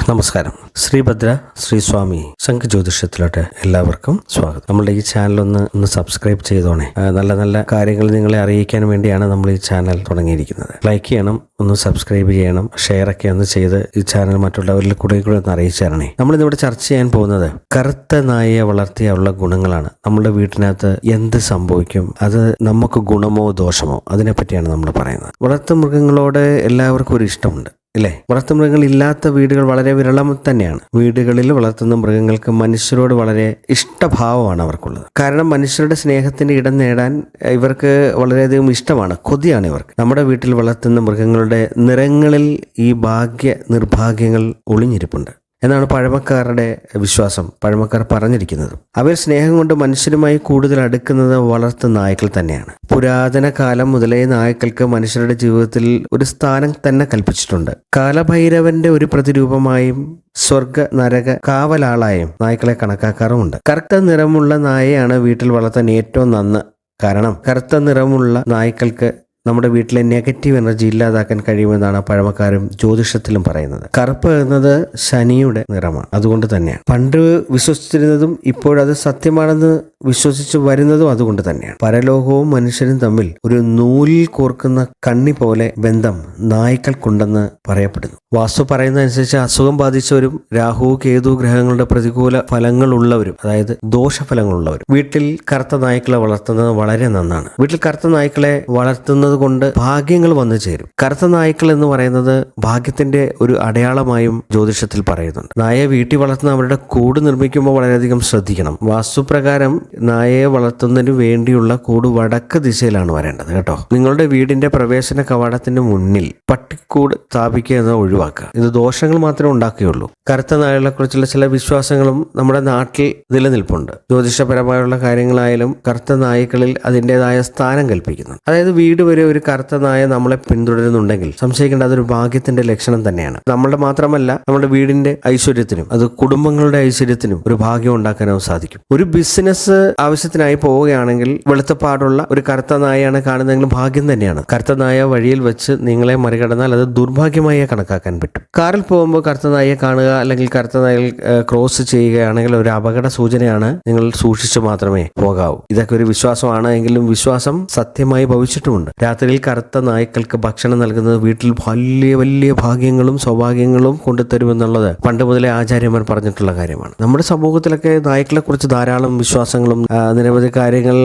നമസ്കാരം. ശ്രീഭദ്ര ശ്രീസ്വാമി സംഘ ജ്യോതിഷത്തിലോട്ട് എല്ലാവർക്കും സ്വാഗതം. നമ്മുടെ ഈ ചാനൽ ഒന്ന് സബ്സ്ക്രൈബ് ചെയ്തോണേ. നല്ല നല്ല കാര്യങ്ങൾ നിങ്ങളെ അറിയിക്കാൻ വേണ്ടിയാണ് നമ്മൾ ഈ ചാനൽ തുടങ്ങിയിരിക്കുന്നത്. ലൈക്ക് ചെയ്യണം, ഒന്ന് സബ്സ്ക്രൈബ് ചെയ്യണം, ഷെയർ ഒക്കെ ഒന്ന് ചെയ്ത് ഈ ചാനൽ മറ്റുള്ളവരിൽ കൂടെ ഒന്ന് അറിയിച്ചു തരണേ. നമ്മളിന്നിവിടെ ചർച്ച ചെയ്യാൻ പോകുന്നത് കറുത്ത നായയെ വളർത്തിയുള്ള ഗുണങ്ങളാണ്. നമ്മുടെ വീട്ടിനകത്ത് എന്ത് സംഭവിക്കും, അത് നമുക്ക് ഗുണമോ ദോഷമോ, അതിനെപ്പറ്റിയാണ് നമ്മൾ പറയുന്നത്. വളർത്തു മൃഗങ്ങളോട് എല്ലാവർക്കും ഒരു ഇഷ്ടമുണ്ട് ഇല്ലേ? വളർത്തുമൃഗങ്ങൾ ഇല്ലാത്ത വീടുകൾ വളരെ വിരളം തന്നെയാണ്. വീടുകളിൽ വളർത്തുന്ന മൃഗങ്ങൾക്ക് മനുഷ്യരോട് വളരെ ഇഷ്ടഭാവമാണ് അവർക്കുള്ളത്. കാരണം മനുഷ്യരുടെ സ്നേഹത്തിന്റെ ഇടം നേടാൻ ഇവർക്ക് വളരെയധികം ഇഷ്ടമാണ്, കൊതിയാണ് ഇവർക്ക്. നമ്മുടെ വീട്ടിൽ വളർത്തുന്ന മൃഗങ്ങളുടെ നിറങ്ങളിൽ ഈ ഭാഗ്യ നിർഭാഗ്യങ്ങൾ ഒളിഞ്ഞിരിപ്പുണ്ട് എന്നാണ് പഴമക്കാരുടെ വിശ്വാസം. പഴമക്കാർ പറഞ്ഞിരിക്കുന്നത് അവർ സ്നേഹം കൊണ്ട് മനുഷ്യരുമായി കൂടുതൽ അടുക്കുന്നത് വളർത്തു നായ്ക്കൾ തന്നെയാണ്. പുരാതന കാലം മുതലേ നായ്ക്കൾക്ക് മനുഷ്യരുടെ ജീവിതത്തിൽ ഒരു സ്ഥാനം തന്നെ കൽപ്പിച്ചിട്ടുണ്ട്. കാലഭൈരവന്റെ ഒരു പ്രതിരൂപമായും സ്വർഗ നരക കാവലാളായും നായ്ക്കളെ കണക്കാക്കാറുമുണ്ട്. കറുത്ത നിറമുള്ള നായയാണ് വീട്ടിൽ വളർത്താൻ ഏറ്റവും നന്ന്. കാരണം കറുത്ത നിറമുള്ള നായ്ക്കൾക്ക് നമ്മുടെ വീട്ടിലെ നെഗറ്റീവ് എനർജി ഇല്ലാതാക്കാൻ കഴിയുമെന്നാണ് പഴമക്കാരും ജ്യോതിഷത്തിലും പറയുന്നത്. കറുപ്പ് എന്നത് ശനിയുടെ നിറമാണ്. അതുകൊണ്ട് തന്നെയാണ് പണ്ട് വിശ്വസിച്ചിരുന്നതും ഇപ്പോഴത് സത്യമാണെന്ന് വിശ്വസിച്ചു വരുന്നതും അതുകൊണ്ട് തന്നെയാണ്. പരലോകവും മനുഷ്യരും തമ്മിൽ ഒരു നൂലിൽ കോർക്കുന്ന കണ്ണി പോലെ ബന്ധം നായ്ക്കൾക്കുണ്ടെന്ന് പറയപ്പെടുന്നു. വാസ്തു പറയുന്നതനുസരിച്ച് അസുഖം ബാധിച്ചവരും രാഹു കേതു ഗ്രഹങ്ങളുടെ പ്രതികൂല ഫലങ്ങളുള്ളവരും, അതായത് ദോഷഫലങ്ങളുള്ളവരും വീട്ടിൽ കറുത്ത നായ്ക്കളെ വളർത്തുന്നത് വളരെ നന്നാണ്. വീട്ടിൽ കറുത്ത നായ്ക്കളെ വളർത്തുന്നത് കൊണ്ട് ഭാഗ്യങ്ങൾ വന്നു ചേരും. കറുത്ത നായ്ക്കൾ എന്ന് പറയുന്നത് ഭാഗ്യത്തിന്റെ ഒരു അടയാളമായും ജ്യോതിഷത്തിൽ പറയുന്നുണ്ട്. നായയെ വീട്ടിൽ വളർത്തുന്ന അവരുടെ കൂട് നിർമ്മിക്കുമ്പോൾ വളരെയധികം ശ്രദ്ധിക്കണം. വാസ്തുപ്രകാരം നായയെ വളർത്തുന്നതിന് വേണ്ടിയുള്ള കൂട് വടക്ക് ദിശയിലാണ് വരേണ്ടത് കേട്ടോ. നിങ്ങളുടെ വീടിന്റെ പ്രവേശന കവാടത്തിന്റെ മുന്നിൽ പട്ടിക്കൂട് സ്ഥാപിക്കുക എന്നത് ഒഴിവാക്കുക. ഇത് ദോഷങ്ങൾ മാത്രമേ ഉണ്ടാക്കുകയുള്ളൂ. കറുത്ത നായകളെ കുറിച്ചുള്ള ചില വിശ്വാസങ്ങളും നമ്മുടെ നാട്ടിൽ നിലനിൽപ്പുണ്ട്. ജ്യോതിഷപരമായുള്ള കാര്യങ്ങളായാലും കറുത്ത നായ്ക്കളിൽ അതിൻ്റെതായ സ്ഥാനം കൽപ്പിക്കുന്നു. അതായത് വീട് വരെ ഒരു കറുത്ത നായ നമ്മളെ പിന്തുടരുന്നുണ്ടെങ്കിൽ സംശയിക്കേണ്ട അതൊരു ഭാഗ്യത്തിന്റെ ലക്ഷണം തന്നെയാണ്. നമ്മളുടെ മാത്രമല്ല, നമ്മുടെ വീടിന്റെ ഐശ്വര്യത്തിനും അത് കുടുംബങ്ങളുടെ ഐശ്വര്യത്തിനും ഒരു ഭാഗ്യം ഉണ്ടാക്കാനും സാധിക്കും. ഒരു ബിസിനസ് ആവശ്യത്തിനായി പോവുകയാണെങ്കിൽ വെളുത്തപ്പാടുള്ള ഒരു കറുത്ത നായയാണ് കാണുന്നതെങ്കിലും ഭാഗ്യം തന്നെയാണ്. കറുത്ത നായ വഴിയിൽ വെച്ച് നിങ്ങളെ മറികടന്നാൽ അത് ദുർഭാഗ്യമായി കണക്കാക്കാൻ പറ്റും. കാറിൽ പോകുമ്പോൾ കറുത്ത നായയെ കാണുക അല്ലെങ്കിൽ കറുത്ത നായകൾ ക്രോസ് ചെയ്യുകയാണെങ്കിൽ ഒരു അപകട സൂചനയാണ്. നിങ്ങൾ സൂക്ഷിച്ചു മാത്രമേ പോകാവൂ. ഇതൊക്കെ ഒരു വിശ്വാസമാണ് എങ്കിലും വിശ്വാസം സത്യമായി ഭവിച്ചിട്ടുമുണ്ട്. രാത്രിയിൽ കറുത്ത നായ്ക്കൾക്ക് ഭക്ഷണം നൽകുന്നത് വീട്ടിൽ വലിയ വലിയ ഭാഗ്യങ്ങളും സൗഭാഗ്യങ്ങളും കൊണ്ടുതരുമെന്നുള്ളത് പണ്ട് മുതലേ ആചാര്യന്മാർ പറഞ്ഞിട്ടുള്ള കാര്യമാണ്. നമ്മുടെ സമൂഹത്തിലൊക്കെ നായ്ക്കളെ കുറിച്ച് ധാരാളം വിശ്വാസങ്ങളും നിരവധി കാര്യങ്ങൾ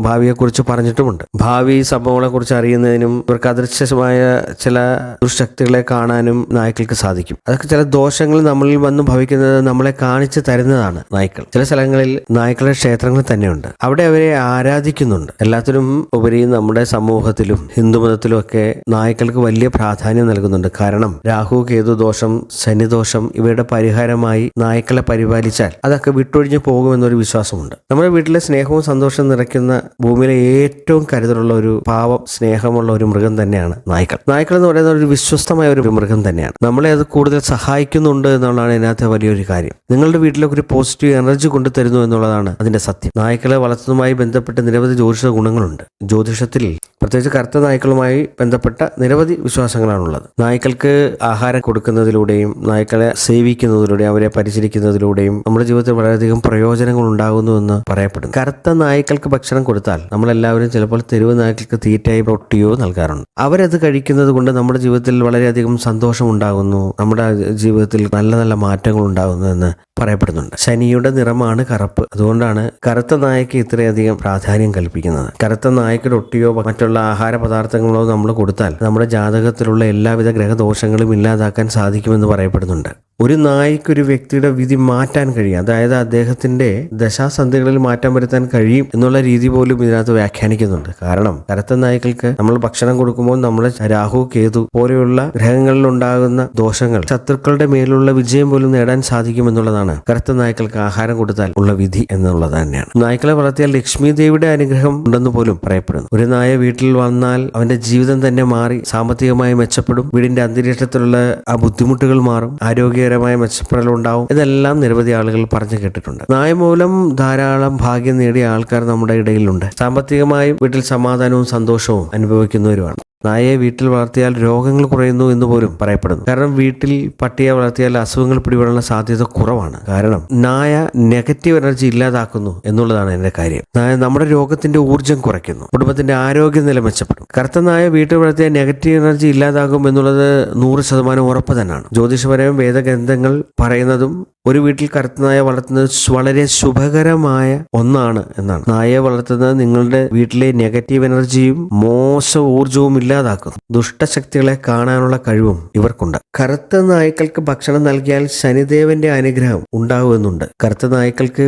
ഭാവിയെക്കുറിച്ച് പറഞ്ഞിട്ടുമുണ്ട്. ഭാവി സംഭവങ്ങളെ കുറിച്ച് അറിയുന്നതിനും ഇവർക്ക് അദൃശ്യമായ ചില ദുർശക്തികളെ കാണാനും നായ്ക്കൾക്ക് സാധിക്കും. അതൊക്കെ ചില ദോഷങ്ങൾ നമ്മളിൽ വന്ന് ഭവിക്കുന്നത് നമ്മളെ കാണിച്ചു തരുന്നതാണ് നായ്ക്കൾ. ചില സ്ഥലങ്ങളിൽ നായ്ക്കളുടെ ക്ഷേത്രങ്ങൾ തന്നെയുണ്ട്. അവിടെ അവരെ ആരാധിക്കുന്നുണ്ട്. എല്ലാത്തിനും ഉപരി നമ്മുടെ സമൂഹത്തിലും ഹിന്ദുമതത്തിലും ഒക്കെ നായ്ക്കൾക്ക് വലിയ പ്രാധാന്യം നൽകുന്നുണ്ട്. കാരണം രാഹു കേതു ദോഷം, ശനിദോഷം ഇവയുടെ പരിഹാരമായി നായ്ക്കളെ പരിപാലിച്ചാൽ അതൊക്കെ വിട്ടൊഴിഞ്ഞു പോകുമെന്നൊരു വിശ്വാസമുണ്ട്. നമ്മുടെ വീട്ടിലെ സ്നേഹവും സന്തോഷവും നിറയ്ക്കുന്ന ഭൂമിയിലെ ഏറ്റവും കരുതലുള്ള ഒരു പാവം സ്നേഹമുള്ള ഒരു മൃഗം തന്നെയാണ് നായ്ക്കൾ. നായ്ക്കൾ എന്ന് പറയുന്ന ഒരു വിശ്വസ്തമായ ഒരു മൃഗം തന്നെയാണ്. നമ്മളെ അത് കൂടുതൽ സഹായിക്കുന്നുണ്ട് എന്നുള്ളതാണ് ഇതിനകത്തെ വലിയൊരു കാര്യം. നിങ്ങളുടെ വീട്ടിലേക്ക് ഒരു പോസിറ്റീവ് എനർജി കൊണ്ടുതരുന്നു എന്നുള്ളതാണ് അതിന്റെ സത്യം. നായ്ക്കളെ വളർത്തുന്നതുമായി ബന്ധപ്പെട്ട് നിരവധി ജ്യോതിഷ ഗുണങ്ങളുണ്ട്. ജ്യോതിഷത്തിൽ പ്രത്യേകിച്ച് കറുത്ത നായ്ക്കളുമായി ബന്ധപ്പെട്ട നിരവധി വിശ്വാസങ്ങളാണുള്ളത്. നായ്ക്കൾക്ക് ആഹാരം കൊടുക്കുന്നതിലൂടെയും നായ്ക്കളെ സേവിക്കുന്നതിലൂടെയും അവരെ പരിചരിക്കുന്നതിലൂടെയും നമ്മുടെ ജീവിതത്തിൽ വളരെയധികം പ്രയോജനങ്ങൾ ഉണ്ടാകുന്നുവെന്ന് പറയപ്പെടുന്നു. കറുത്ത നായ്ക്കൾക്ക് ഭക്ഷണം കൊടുത്താൽ നമ്മളെല്ലാവരും ചിലപ്പോൾ തെരുവ് നായ്ക്കൾക്ക് തീറ്റയായി റൊട്ടിയോ നൽകാറുണ്ട്. അവരത് കഴിക്കുന്നത് കൊണ്ട് നമ്മുടെ ജീവിതത്തിൽ വളരെയധികം സന്തോഷം ഉണ്ടാകുന്നു, നമ്മുടെ ജീവിതത്തിൽ നല്ല നല്ല മാറ്റങ്ങൾ ഉണ്ടാകുന്നു എന്ന് പറയപ്പെടുന്നുണ്ട്. ശനിയുടെ നിറമാണ് കറുപ്പ്. അതുകൊണ്ടാണ് കറുത്ത നായക്ക് ഇത്രയധികം പ്രാധാന്യം കൽപ്പിക്കുന്നത്. കറുത്ത നായ്ക്ക് റൊട്ടിയോ മറ്റുള്ള ആഹാര പദാർത്ഥങ്ങളോ നമ്മൾ കൊടുത്താൽ നമ്മുടെ ജാതകത്തിലുള്ള എല്ലാവിധ ഗ്രഹദോഷങ്ങളും ഇല്ലാതാക്കാൻ സാധിക്കുമെന്ന് പറയപ്പെടുന്നുണ്ട്. ഒരു നായ്ക്ക് ഒരു വ്യക്തിയുടെ വിധി മാറ്റാൻ കഴിയും. അതായത് അദ്ദേഹത്തിന്റെ ദശാസന്ധികളിൽ മാറ്റം വരുത്താൻ കഴിയും എന്നുള്ള രീതി പോലും ഇതിനകത്ത് വ്യാഖ്യാനിക്കുന്നുണ്ട്. കാരണം കറുത്ത നായ്ക്കൾക്ക് നമ്മൾ ഭക്ഷണം കൊടുക്കുമ്പോൾ നമ്മളെ രാഹു കേതു പോലെയുള്ള ഗ്രഹങ്ങളിൽ ഉണ്ടാകുന്ന ദോഷങ്ങൾ, ശത്രുക്കളുടെ മേലുള്ള വിജയം പോലും നേടാൻ സാധിക്കുമെന്നുള്ളതാണ് കറുത്ത നായ്ക്കൾക്ക് ആഹാരം കൊടുത്താൽ ഉള്ള വിധി എന്നുള്ളത് തന്നെയാണ്. നായ്ക്കളെ വളർത്തിയാൽ ലക്ഷ്മി ദേവിയുടെ അനുഗ്രഹം ഉണ്ടെന്ന് പോലും പറയപ്പെടുന്നു. ഒരു നായ വീട്ടിൽ വന്നാൽ അവന്റെ ജീവിതം തന്നെ മാറി സാമ്പത്തികമായി മെച്ചപ്പെടും. വീടിന്റെ അന്തരീക്ഷത്തിലുള്ള ആ ബുദ്ധിമുട്ടുകൾ മാറും. ആരോഗ്യ മെച്ചപ്പെടലുണ്ടാവും. ഇതെല്ലാം നിരവധി ആളുകൾ പറഞ്ഞു കേട്ടിട്ടുണ്ട്. നായ മൂലം ധാരാളം ഭാഗ്യം നേടിയ ആൾക്കാർ നമ്മുടെ ഇടയിലുണ്ട്. സാമ്പത്തികമായും വീട്ടിൽ സമാധാനവും സന്തോഷവും അനുഭവിക്കുന്നവരുമാണ്. നായയെ വീട്ടിൽ വളർത്തിയാൽ രോഗങ്ങൾ കുറയുന്നു എന്ന് പോലും പറയപ്പെടുന്നു. കാരണം വീട്ടിൽ പട്ടിയെ വളർത്തിയാൽ അസുഖങ്ങൾ പിടിപെടാനുള്ള സാധ്യത കുറവാണ്. കാരണം നായ നെഗറ്റീവ് എനർജി ഇല്ലാതാക്കുന്നു എന്നുള്ളതാണ് എന്റെ കാര്യം. നായ നമ്മുടെ രോഗത്തിന്റെ ഊർജ്ജം കുറയ്ക്കുന്നു, കുടുംബത്തിന്റെ ആരോഗ്യനില മെച്ചപ്പെടും. കറുത്ത നായ വീട്ടിൽ വളർത്തിയാൽ നെഗറ്റീവ് എനർജി ഇല്ലാതാകും എന്നുള്ളത് 100% ഉറപ്പ് തന്നെയാണ്. ജ്യോതിഷപരവും വേദഗ്രന്ഥങ്ങൾ പറയുന്നതും ഒരു വീട്ടിൽ കറുത്ത നായ വളർത്തുന്നത് വളരെ ശുഭകരമായ ഒന്നാണ് എന്നാണ്. നായയെ വളർത്തുന്നത് നിങ്ങളുടെ വീട്ടിലെ നെഗറ്റീവ് എനർജിയും മോശം ഊർജവും ഇല്ലാതാക്കുന്നു. ദുഷ്ടശക്തികളെ കാണാനുള്ള കഴിവും ഇവർക്കുണ്ട്. കറുത്ത നായ്ക്കൾക്ക് ഭക്ഷണം നൽകിയാൽ ശനിദേവന്റെ അനുഗ്രഹം ഉണ്ടാകുമെന്നുണ്ട്. കറുത്ത നായ്ക്കൾക്ക്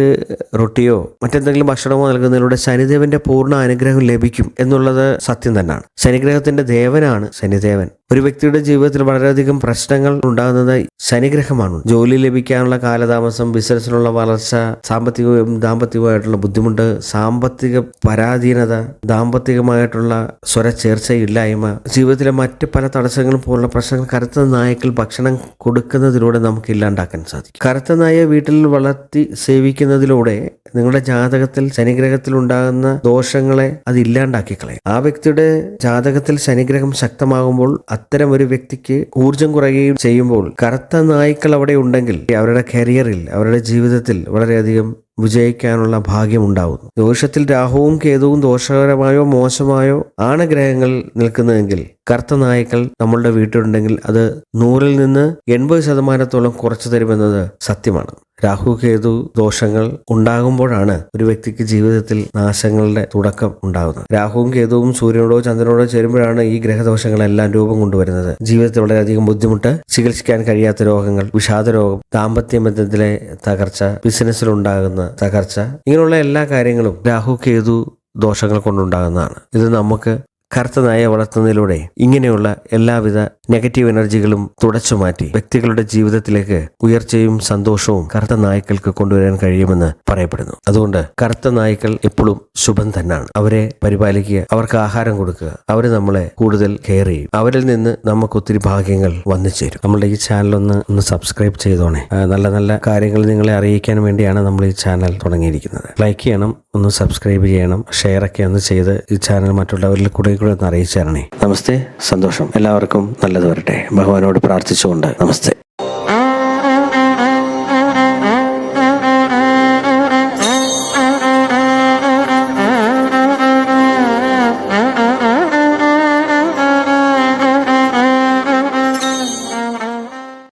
റൊട്ടിയോ മറ്റെന്തെങ്കിലും ഭക്ഷണമോ നൽകുന്നതിലൂടെ ശനിദേവന്റെ പൂർണ്ണ അനുഗ്രഹം ലഭിക്കും എന്നുള്ളത് സത്യം തന്നെയാണ്. ശനിഗ്രഹത്തിന്റെ ദേവനാണ് ശനിദേവൻ. ഒരു വ്യക്തിയുടെ ജീവിതത്തിൽ വളരെയധികം പ്രശ്നങ്ങൾ ഉണ്ടാകുന്നത് ശനിഗ്രഹമാണ്. ജോലി ലഭിക്കാനുള്ള കാലതാമസം, ബിസിനസ്സിനുള്ള വളർച്ച, സാമ്പത്തികവും ദാമ്പത്തികമായിട്ടുള്ള ബുദ്ധിമുട്ട്, സാമ്പത്തിക പരാധീനത, ദാമ്പത്തികമായിട്ടുള്ള സ്വരച്ചേർച്ചയില്ലായ്മ, ജീവിതത്തിലെ മറ്റ് പല തടസ്സങ്ങളും പോലുള്ള പ്രശ്നങ്ങൾ കറുത്ത നായ്ക്കൾ ഭക്ഷണം കൊടുക്കുന്നതിലൂടെ നമുക്ക് ഇല്ലാണ്ടാക്കാൻ സാധിക്കും. കറുത്ത നായയെ വീട്ടിൽ വളർത്തി സേവിക്കുന്നതിലൂടെ നിങ്ങളുടെ ജാതകത്തിൽ ശനിഗ്രഹത്തിൽ ഉണ്ടാകുന്ന ദോഷങ്ങളെ അത് ഇല്ലാണ്ടാക്കി കളയും. ആ വ്യക്തിയുടെ ജാതകത്തിൽ ശനിഗ്രഹം ശക്തമാകുമ്പോൾ അത്തരം ഒരു വ്യക്തിക്ക് ഊർജം കുറയുകയും ചെയ്യുമ്പോൾ കറുത്ത നായ്ക്കൾ അവിടെ ഉണ്ടെങ്കിൽ അവരുടെ കരിയറിൽ, അവരുടെ ജീവിതത്തിൽ വളരെയധികം വിജയിക്കാനുള്ള ഭാഗ്യം ഉണ്ടാവുന്നു. ദോഷത്തിൽ രാഹുവും കേതുവും ദോഷകരമായോ മോശമായോ ആണ് ഗ്രഹങ്ങൾ നിൽക്കുന്നതെങ്കിൽ കറുത്ത നായ്ക്കൾ നമ്മളുടെ വീട്ടിലുണ്ടെങ്കിൽ അത് 100-ൽ നിന്ന് 80% കുറച്ചു തരുമെന്നത് സത്യമാണ്. രാഹു കേതു ദോഷങ്ങൾ ഉണ്ടാകുമ്പോഴാണ് ഒരു വ്യക്തിക്ക് ജീവിതത്തിൽ നാശങ്ങളുടെ തുടക്കം ഉണ്ടാകുന്നത്. രാഹുവും കേതുവും സൂര്യനോടോ ചന്ദ്രനോടോ ചേരുമ്പോഴാണ് ഈ ഗ്രഹദോഷങ്ങളെല്ലാം രൂപം കൊണ്ടുവരുന്നത്. ജീവിതത്തിൽ വളരെയധികം ബുദ്ധിമുട്ട്, ചികിത്സിക്കാൻ കഴിയാത്ത രോഗങ്ങൾ, വിഷാദരോഗം, ദാമ്പത്യ ബന്ധത്തിലെ തകർച്ച, ബിസിനസ്സിലുണ്ടാകുന്ന തകർച്ച, ഇങ്ങനെയുള്ള എല്ലാ കാര്യങ്ങളും രാഹു കേതു ദോഷങ്ങൾ കൊണ്ടുണ്ടാകുന്നതാണ്. ഇത് നമുക്ക് കറുത്ത നായയെ വളർത്തുന്നതിലൂടെ ഇങ്ങനെയുള്ള എല്ലാവിധ നെഗറ്റീവ് എനർജികളും തുടച്ചു മാറ്റി വ്യക്തികളുടെ ജീവിതത്തിലേക്ക് ഉയർച്ചയും സന്തോഷവും കറുത്ത നായ്ക്കൾക്ക് കൊണ്ടുവരാൻ കഴിയുമെന്ന് പറയപ്പെടുന്നു. അതുകൊണ്ട് കറുത്ത നായ്ക്കൾ എപ്പോഴും ശുഭം തന്നെയാണ്. അവരെ പരിപാലിക്കുക, അവർക്ക് ആഹാരം കൊടുക്കുക, അവർ നമ്മളെ കൂടുതൽ കെയർ ചെയ്യും. അവരിൽ നിന്ന് നമുക്ക് ഒത്തിരി ഭാഗ്യങ്ങൾ വന്നു ചേരും. നമ്മളുടെ ഈ ചാനൽ ഒന്ന് സബ്സ്ക്രൈബ് ചെയ്തോണേ. നല്ല നല്ല കാര്യങ്ങൾ നിങ്ങളെ അറിയിക്കാൻ വേണ്ടിയാണ് നമ്മൾ ഈ ചാനൽ തുടങ്ങിയിരിക്കുന്നത്. ലൈക്ക് ചെയ്യണം, ഒന്ന് സബ്സ്ക്രൈബ് ചെയ്യണം, ഷെയർ ഒക്കെ ഒന്ന് ചെയ്ത് ഈ ചാനൽ മറ്റുള്ളവരിൽ കൂടെ ഒന്ന് അറിയിച്ചു തരണേ. നമസ്തേ, സന്തോഷം. എല്ലാവർക്കും നല്ലത് വരട്ടെ. ഭഗവാനോട് പ്രാർത്ഥിച്ചുകൊണ്ട് നമസ്തേ.